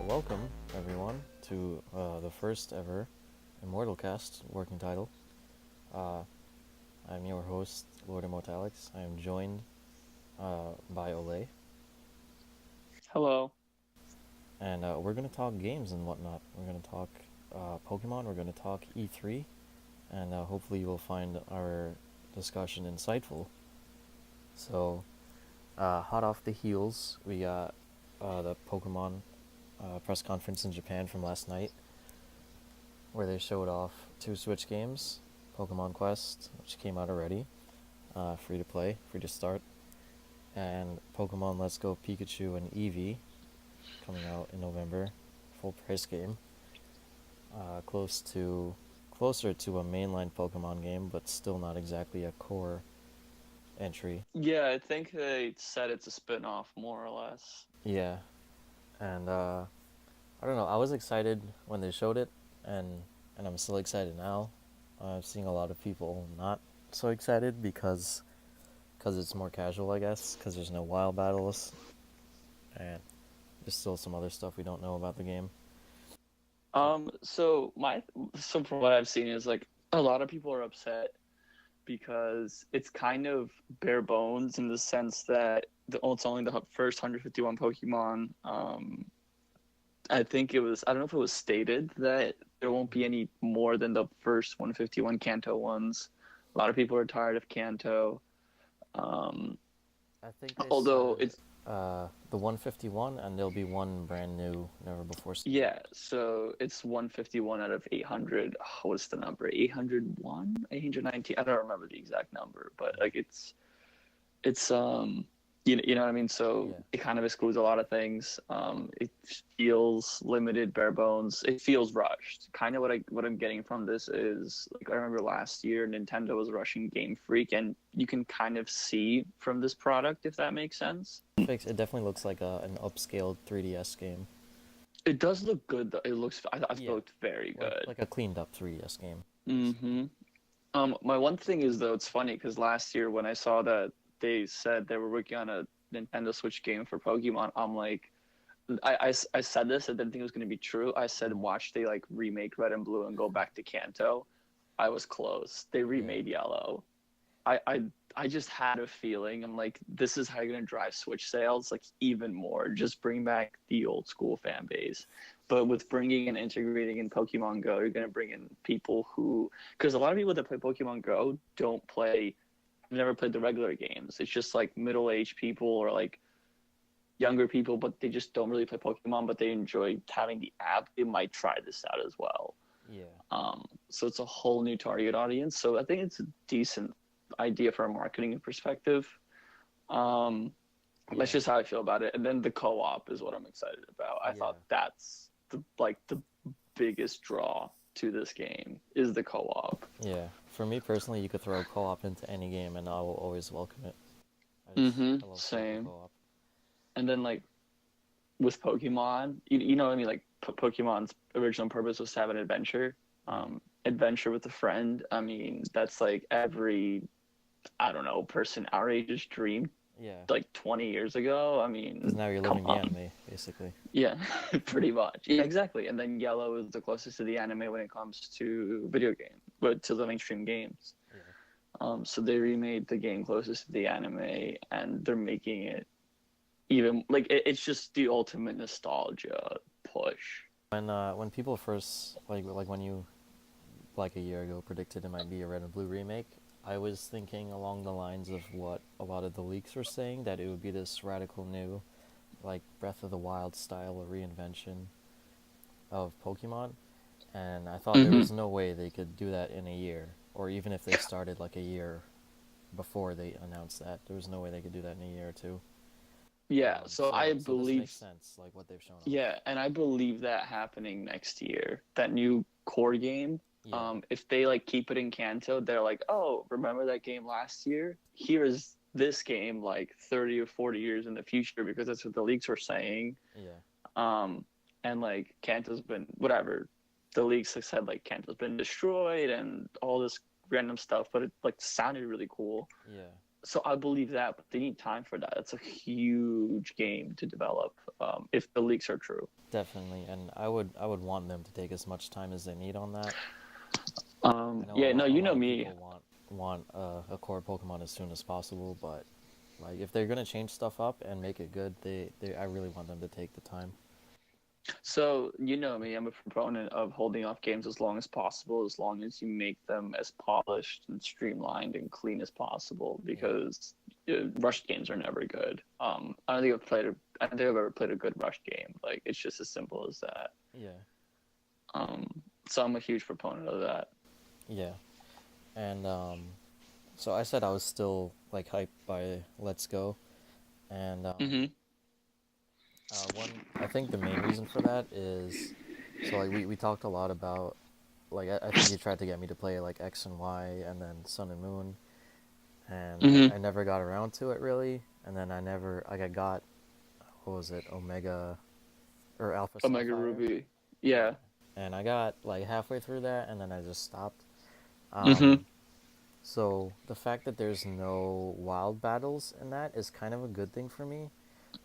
Welcome everyone to the first ever Immortalcast working title. Uh, I'm your host, Lord Immortallix. I am joined by Oleh, Hello. and we're gonna talk games and whatnot. We're gonna talk Pokemon. We're gonna talk E3, and hopefully you will find our discussion insightful. So, hot off the heels, we got the Pokemon press conference in Japan from last night, where they showed off two Switch games, Pokemon Quest, which came out already, free to play, free to start, and Pokemon Let's Go Pikachu and Eevee, coming out in November, full price game, closer to a mainline Pokemon game, but still not exactly a core entry. Yeah, I think they said it's a spin-off, more or less. Yeah, and I don't know. I was excited when they showed it, and I'm still excited now. I'm seeing a lot of people not so excited because it's more casual, I guess, because there's no wild battles, and there's still some other stuff we don't know about the game. So from what I've seen is like a lot of people are upset because it's kind of bare bones in the sense that it's only the first 151 Pokemon. I don't know if it was stated that there won't be any more than the first 151 Kanto ones. A lot of people are tired of Kanto. Um, I think they Although said it's the 151, and there'll be one brand new, never before seen. Yeah, so it's 151 out of 800. What's the number? 801? 819? I don't remember the exact number, but Yeah, like it's you know what I mean? So yeah, it kind of excludes a lot of things. It feels limited, bare bones. It feels rushed. Kind of what I'm getting from this is like I remember last year Nintendo was rushing Game Freak, and you can kind of see from this product if that makes sense. It definitely looks like an upscaled 3DS game. It does look good though. I feel it Yeah, looked very good. like a cleaned up 3DS game, basically. Mm-hmm. My one thing is though, it's funny because last year when I saw that they said they were working on a Nintendo Switch game for Pokemon, I'm like, I said this, I didn't think it was going to be true. I said, Mm. watch they like remake Red and Blue and go back to Kanto. I was close. They Yeah, remade Yellow. I I I just had a feeling. I'm like, this is how you're gonna drive Switch sales like even more. Just bring back the old school fan base. But with bringing and integrating in Pokemon Go, you're gonna bring in people who, because a lot of people that play Pokemon Go don't play, have never played the regular games. It's just like middle-aged people or like younger people, but they just don't really play Pokemon, but they enjoy having the app. They might try this out as well. yeah, So it's a whole new target audience. So I think it's a decent idea from a marketing perspective. Um, that's yeah, just how I feel about it. And then the co-op is what I'm excited about. I yeah, thought that's the biggest draw to this game is the co-op. yeah. For me personally, you could throw co-op into any game, and I will always welcome it. Mm-hmm. I love solo Same. co-op. And then like with Pokemon, you know what I mean? Like Pokemon's original purpose was to have an adventure. Yeah, Adventure with a friend. I mean, that's like every, I don't know, person our age's dream yeah. like 20 years ago. I Because mean, now you're come living the on. anime, basically. Yeah, pretty much. Yeah, exactly. And then Yellow is the closest to the anime when it comes to video game, but to the mainstream games. Yeah. So they remade the game closest to the anime, and they're making it even like it's just the ultimate nostalgia push. When people first like when you like a year ago predicted it might be a Red and Blue remake, I was thinking along the lines of what a lot of the leaks were saying, that it would be this radical new, like Breath of the Wild style of reinvention of Pokemon, and I thought there Mm-hmm. was no way they could do that in a year, or even if they started like a year before they announced that, there was no way they could do that in a year or two. Yeah. So I So this believe, makes sense, like what they've shown off. yeah, and I believe that happening next year. That new core game. Yeah, If they like keep it in Kanto, they're like, oh, remember that game last year? Here is this game like 30 or 40 years in the future because that's what the leaks were saying. yeah, Um, and like Kanto's been whatever. The leaks have said like Kanto's been destroyed and all this random stuff, but it like sounded really cool. yeah. So I believe that, but they need time for that. It's a huge game to develop, if the leaks are true. Definitely, and I would want them to take as much time as they need on that. I know Yeah, no, a you know lot of me. people want a core Pokemon as soon as possible, but like if they're gonna change stuff up and make it good, they I really want them to take the time. So you know me. I'm a proponent of holding off games as long as possible, as long as you make them as polished and streamlined and clean as possible. Yeah, Because rushed games are never good. I don't think I don't think I've ever played a good rushed game. Like it's just as simple as that. yeah, So I'm a huge proponent of that. yeah. And so I said I was still like hyped by Let's Go, and Hmm. one I think the main reason for that is so like we talked a lot about like I think you tried to get me to play like X and Y and then Sun and Moon, and Hmm. I never got around to it really, and then I never like I got what was it Omega or Alpha Omega Sapphire, Ruby. yeah, Yeah. and I got like halfway through that and then I just stopped. Hmm. Um, so the fact that there's no wild battles in that is kind of a good thing for me.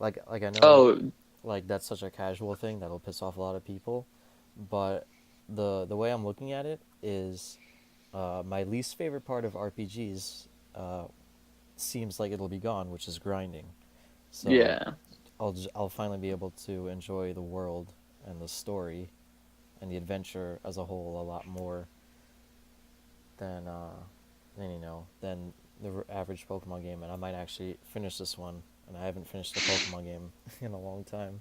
Like I know Oh, like that's such a casual thing that'll piss off a lot of people, but the way I'm looking at it is my least favorite part of RPGs uh, seems like it'll be gone, which is grinding. So yeah. I'll finally be able to enjoy the world and the story and the adventure as a whole a lot more than than the average Pokemon game, and I might actually finish this one. And I haven't finished a Pokemon game in a long time.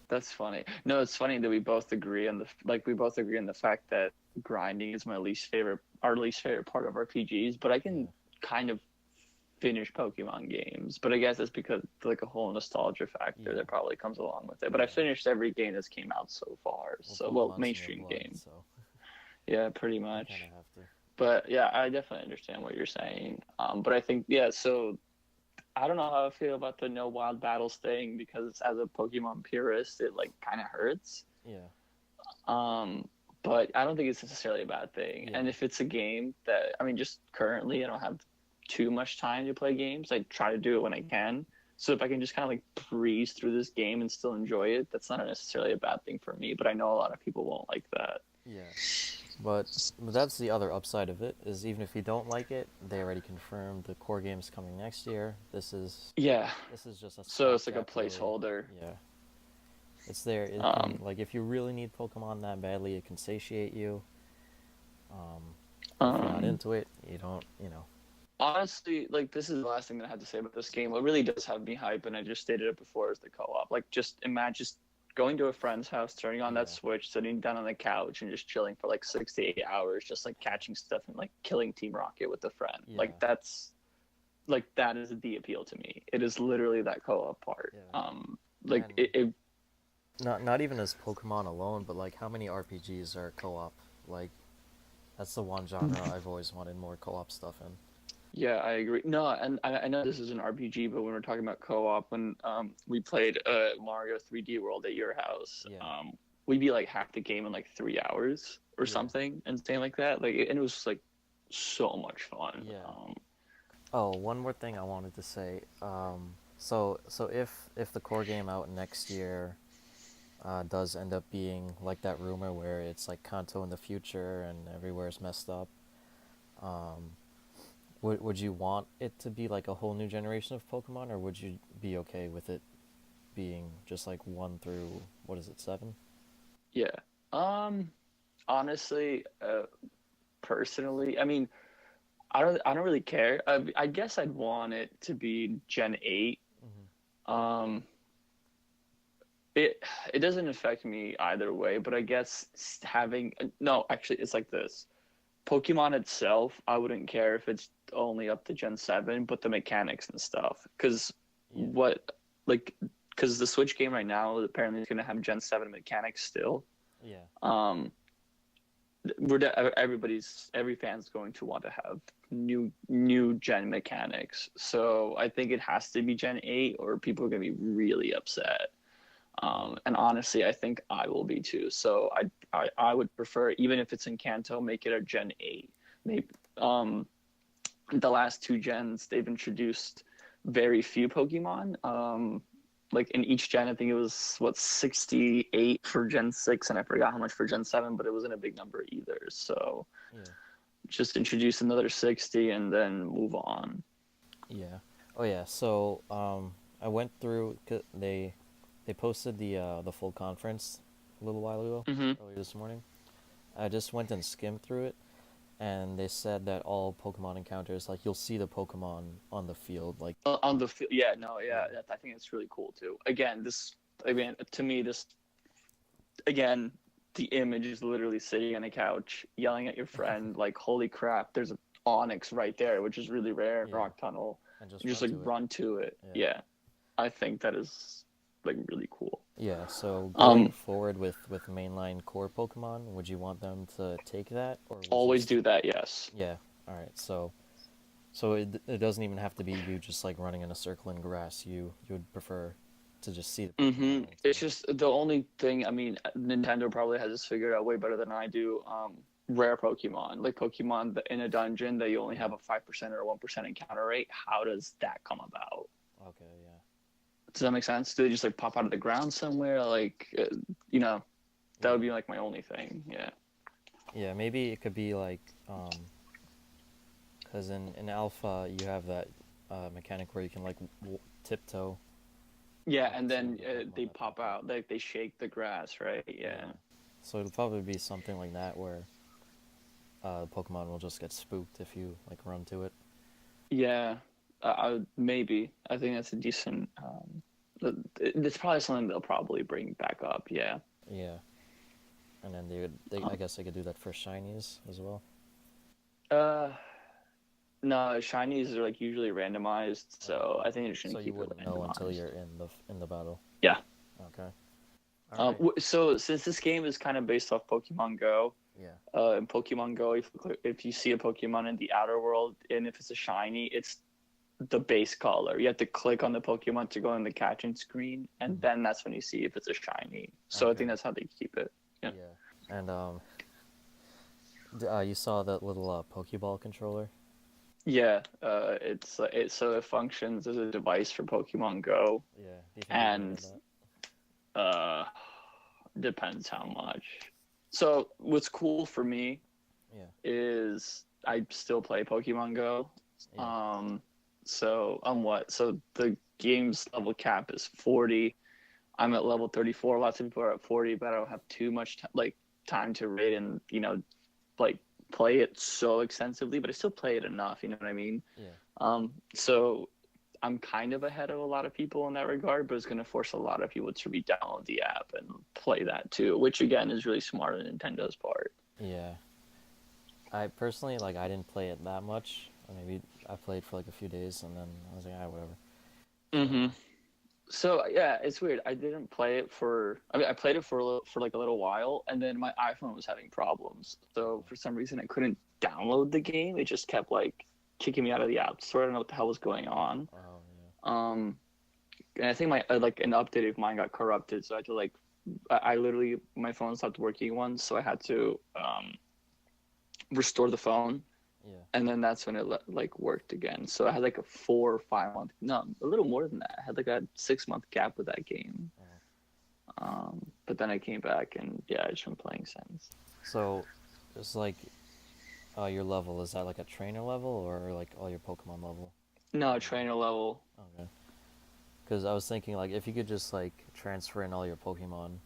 That's funny. No, it's funny that we both agree on we both agree on the fact that grinding is our least favorite part of RPGs. But I can Yeah, kind of finish Pokemon games. But I guess it's because like a whole nostalgia factor yeah, that probably comes along with it. But I yeah. finished every game that's came out so far. Well, So well, Pokemon's in your mainstream blood, game. so Yeah, pretty you kind of much. have to. But yeah, I definitely understand what you're saying. But I think yeah. So I don't know how I feel about the no wild battles thing because as a Pokemon purist, it like kind of hurts. Yeah, Um, but I don't think it's necessarily a bad thing. yeah, And if it's a game that, I mean, just currently I don't have too much time to play games. I try to do it when I can. So if I can just kind of like breeze through this game and still enjoy it, that's not necessarily a bad thing for me. But I know a lot of people won't like that. yeah. But that's the other upside of it is even if you don't like it, they already confirmed the core game's coming next year. Yeah. This is just a So it's like a stopgap, really. placeholder. Yeah, it's there. It can Um, like if you really need Pokemon that badly, it can satiate you. Um, if you're not um, into it, you don't. You know. Honestly, like this is the last thing that I have to say about this game. What really does have me hype, and I just stated it before, is the co-op. Like, just imagine just going to a friend's house, turning on that Yeah, Switch, sitting down on the couch, and just chilling for like 6 to 8 hours, just like catching stuff and like killing Team Rocket with a friend. yeah, Like that is the appeal to me. It is literally that co-op part. yeah. Like And not even as Pokemon alone, but like how many RPGs are co-op? Like that's the one genre I've always wanted more co-op stuff in. Yeah, I agree. No, and I know this is an RPG, but when we're talking about co-op, when we played Mario 3D World at your house, Yeah, we'd be like half the game in like 3 hours or yeah, something, insane like that. Like, and it was like so much fun. yeah. Oh, one more thing I wanted to say. So if the core game out next year does end up being like that rumor where it's like Kanto in the future and everywhere's messed up, um, would you want it to be like a whole new generation of Pokemon, or would you be okay with it being just like one through what is it, seven? Yeah. Um, Honestly, personally, I mean, I don't really care. I guess I'd want it to be Gen 8. Hmm. Um, it it doesn't affect me either way, but I guess having no, actually, it's like this. Pokemon itself, I wouldn't care if it's only up to Gen 7, but the mechanics and stuff. Yeah, What, like, because the Switch game right now apparently is going to have Gen 7 mechanics still. yeah, Um, every fan's going to want to have new gen mechanics. So I think it has to be Gen 8 or people are going to be really upset. yeah, And honestly, I think I will be too. So I would prefer, even if it's in Kanto, make it a Gen 8. Maybe the last 2 gens, they've introduced very few Pokemon. Like in each gen, I think it was 68 for Gen 6, and I forgot how much for Gen 7, but it wasn't a big number either. So Yeah. just introduce another 60 and then move on. Yeah. Oh yeah. So I went through. They posted the full conference a little while ago, Mm-hmm. earlier this morning. I just went and skimmed through it, and they said that all Pokemon encounters, like you'll see the Pokemon on the field, like On the field, yeah, no, yeah, yeah, I think it's really cool too. Again, to me, again, the image is literally sitting on a couch, yelling at your friend, like, "Holy crap! There's an Onyx right there," which is really rare in yeah, Rock Tunnel. and just And just run like to it. run to it. Yeah. Yeah, I think that is like really cool. Yeah. So going Um, forward with mainline core Pokemon, would you want them to take that, or would you? always do that. Yes. Yeah. All right. So it doesn't even have to be you just like running in a circle in grass. You would prefer to just see the Pokemon running It's too. just the only thing. I mean, Nintendo probably has this figured out way better than I do. Rare Pokemon, like Pokemon in a dungeon, that you only Yeah. have a 5% or a 1% encounter rate. How does that come about? Okay. Yeah. Does that make sense? Do they just like pop out of the ground somewhere? Like, you know, that would Yeah. be like my only thing. Yeah. Yeah. Maybe it could be like because in alpha you have that mechanic where you can like tiptoe Yeah, up and to then the Pokemon they that pop pop up. out, like they shake the grass, right? Yeah. Yeah. So it'll probably be something like that where Pokemon will just get spooked if you like run to it. Yeah. Maybe. I think that's a decent. It's probably something they'll probably bring back up. Yeah. Yeah. And then I Um, guess they could do that for shinies as well. uh, no, shinies are like usually randomized, so Okay. I think they're just So gonna you keep it wouldn't know until randomized. you're in the battle. Yeah. Okay. All right. So since this game is kind of based off Pokemon Go, Yeah. in Pokemon Go, if you see a Pokemon in the outer world and if it's a shiny, it's the base color. You have to click on the Pokemon to go in the catching screen, and then that's when you see if it's a shiny. So I Okay. think that's how they keep it. Yeah. Yeah. And you saw that little Pokeball controller. Yeah. So it functions as a device for Pokemon Go, Yeah. Do you think you're gonna and get that? uh, depends how much. So what's cool for me Yeah. is I still play Pokemon Go. Yeah. So So the game's level cap is 40. I'm at level 34. Lots of people are at 40, but I don't have too much time to raid and like play it so extensively. But I still play it enough. You know what I mean? Yeah. So I'm kind of ahead of a lot of people in that regard, but it's going to force a lot of people to re-download the app and play that too, which again is really smart on Nintendo's part. Yeah. I personally like I didn't play it that much. Maybe I played for like a few days and then I was like, ah, whatever. Mm-hmm. So So yeah, it's weird. I didn't play it for. I mean, I played it for like a little while, and then my iPhone was having problems. So for some reason, I couldn't download the game. It just kept like kicking me out of the app store. I don't know what the hell was going on. oh yeah. And I think my like an update of mine got corrupted, so I had to like. I literally my phone stopped working once, so I had to restore the phone, Yeah. and then that's when it like worked again. So I had like a 4 or 5 month, no, a little more than that. I had like a 6 month gap with that game. But then I came back and yeah, I just been playing since. So it's like your level, is that like a trainer level or like all your Pokemon level? No, trainer level. Okay. Because I was thinking like if you could just like transfer in all your Pokemon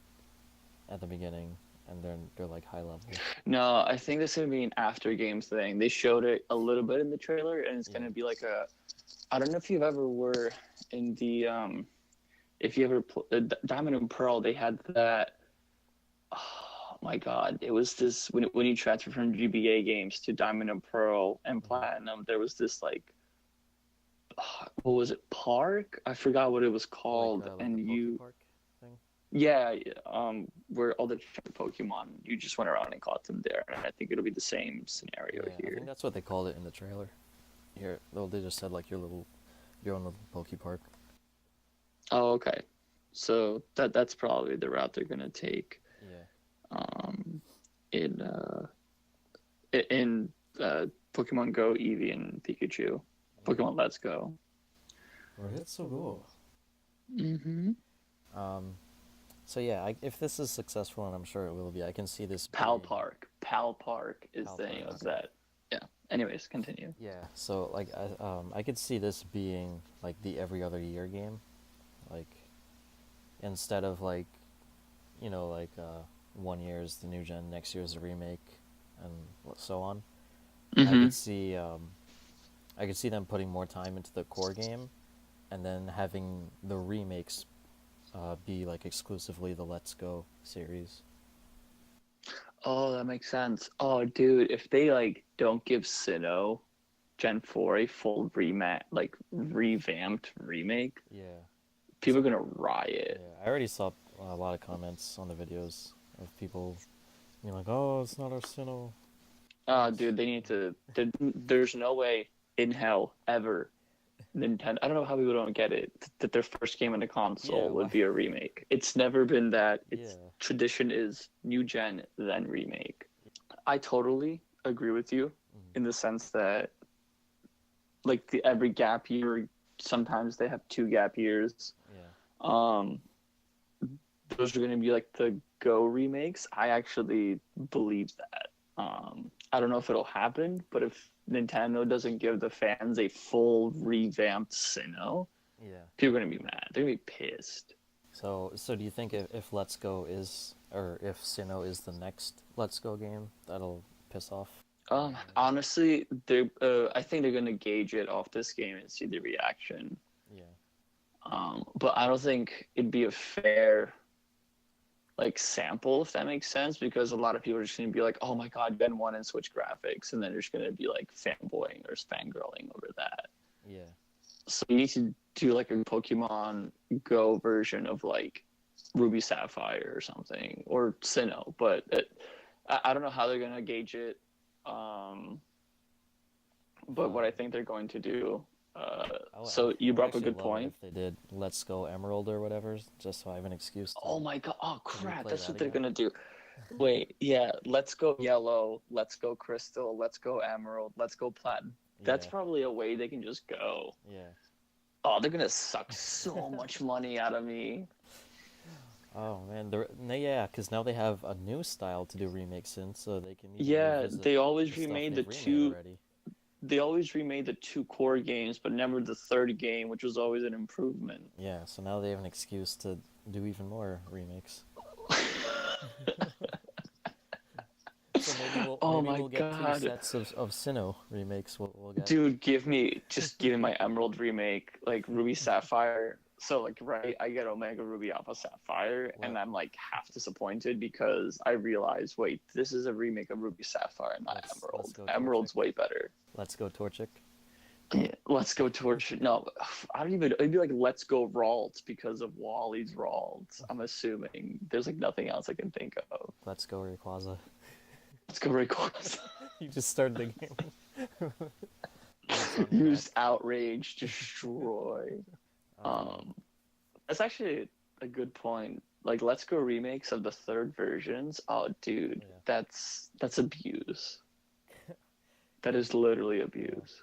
at the beginning and then they're like high level. No, I think this is gonna be an after games thing. They showed it a little bit in the trailer, and it's Yeah. gonna be like I don't know if you've ever were in the if you ever Diamond and Pearl, they had that. Oh my God! It was this when you transfer from GBA games to Diamond and Pearl and Mhm. Platinum. There was this like, what was it? Park? I forgot what it was called. Like the And Pokepark thing? yeah, where all the Pokemon, you just went around and caught them there. And I think it'll be the same scenario Yeah, I here. think that's what they called it in the trailer. Here, well, they just said like your own little Pokepark. Oh, okay. So that's probably the route they're gonna take. Yeah. Um, in uh, in Pokemon Go, Eevee, and Pikachu. Pokemon Let's Go. It's so cool. Mm-hmm. Um, so yeah, if this is successful, and I'm sure it will be, I can see this Pal being Park. Pal Park is Pal the Park, name of okay. that. Yeah. Anyways, continue. Yeah. So like I could see this being like the every other year game, like instead of like like 1 year is the new gen, next year is the remake, and so on. I Mm-hmm. could see I could see them putting more time into the core game, and then having the remakes be like exclusively the Let's Go series. Oh, that makes sense. Oh, dude, if they like don't give Sinnoh Gen 4 a full revamped remake, Yeah. people are gonna riot. Yeah, I already saw a lot of comments on the videos of people being like, "Oh, it's not our Sinnoh." Dude, they need to. There's no way in hell ever Nintendo. I don't know how people don't get it that their first game on the Yeah, console would why? be a remake. It's never been that. It's Yeah. tradition is new gen then remake. I totally agree with you Mhm. in the sense that like every gap year, sometimes they have 2 gap years. Yeah. Um, those are going to be like the Go remakes. I actually believe that. I don't know if it'll happen, but if Nintendo doesn't give the fans a full revamped Sinnoh, Yeah. people are going to be mad. They're going to be pissed. So do you think if Let's Go is, or if Sinnoh is the next Let's Go game, that'll piss off gamers? Honestly, I think they're going to gauge it off this game and see the reaction. Yeah. But I don't think it'd be a fair like sample, if that makes sense, because a lot of people are just going to be like, oh my god, Gen 1 and Switch graphics, and then they're just going to be like fanboying or fangirling over that. Yeah. So you need to do like a Pokemon Go version of like Ruby Sapphire or something, or Sinnoh, but I don't know how they're going to gauge it. But what I think they're going to do, so you I would brought up a actually good love it point. if they did Let's Go Emerald or whatever, just so I have an excuse Oh my god, oh to crap, replay that's that what they're again. going to do. Wait, yeah, let's go yellow, let's go crystal, let's go emerald, let's go platinum. That's Yeah. probably a way they can just go. Yeah. Oh, they're gonna suck so much money out of me. Oh man, yeah, because now they have a new style to do remakes in, so they can even Yeah, revisit the stuff they've remade already. they always remade the 2 core games, but never the third game, which was always an improvement. Yeah, so now they have an excuse to do even more remakes. So Oh maybe my we'll get three god. sets of Sinnoh remakes. We'll get. Dude, give me my Emerald remake, like Ruby Sapphire. So like right, I get Omega Ruby Alpha Sapphire, Let, and I'm like half disappointed because I realize, wait, this is a remake of Ruby Sapphire, not let's Emerald. go Torchic. Emerald's way better. Let's go Torchic. Yeah, let's go Torch. No, I don't even. It'd be like Let's Go Ralt because of Wally's Ralt. I'm assuming there's like nothing else I can think of. Let's go Rayquaza. Let's go Rayquaza. You just started the game. Use outrage, destroy. Um, That's actually a good point. Like, let's go remakes of the third versions. Oh, dude, yeah. that's abuse. That is literally abuse.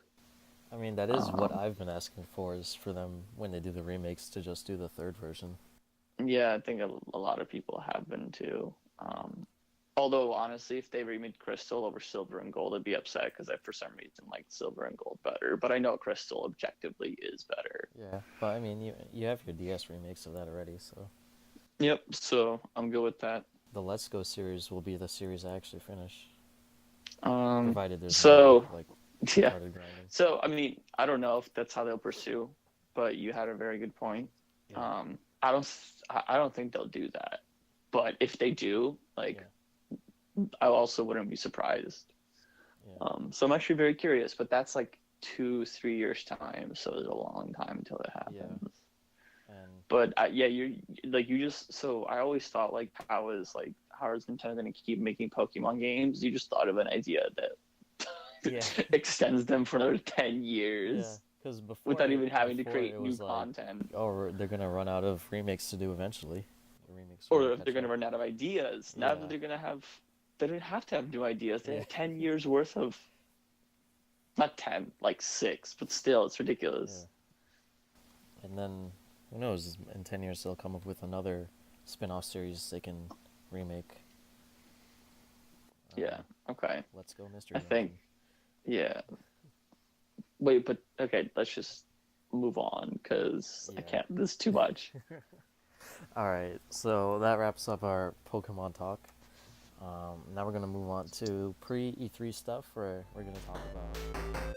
I mean, that is what I've been asking for, is for them, when they do the remakes, to just do the third version. Yeah, I think a lot of people have been too. Although honestly, if they remade Crystal over Silver and Gold, I'd be upset because I for some reason liked Silver and Gold better. But I know Crystal objectively is better. Yeah, but I mean, you have your DS remakes of that already, so Yep. So I'm good with that. the Let's Go series will be the series I actually finish, Um. provided there's no So like yeah. retarded grinding. So I mean, I don't know if that's how they'll pursue, but you had a very good point. Yeah. I don't think they'll do that. But if they do, like, I also wouldn't be surprised. Yeah. So I'm actually very curious, but that's like 2-3 years time, so there's a long time until it happens. Yeah. And But yeah, you just so I always thought like how is Nintendo going to keep making Pokemon games? You just thought of an idea that extends them for another 10 years. Yeah, because without even having to create new content. Oh, they're gonna run out of remakes to do eventually. The remakes Or if they're going to run out of ideas. Now that Yeah. they don't have to have new ideas. They have 10 years worth of Not 10, like 6, but still, it's Yeah. ridiculous. And then who knows? In 10 years they'll come up with another spin-off series they can remake. Yeah. Okay. Let's go I Mystery think. Dungeon. Yeah. Wait, but okay. Let's just move on because I Yeah. can't. This is too much. All right. So that wraps up our Pokemon talk. Now we're gonna move on to pre E3 stuff where we're gonna talk about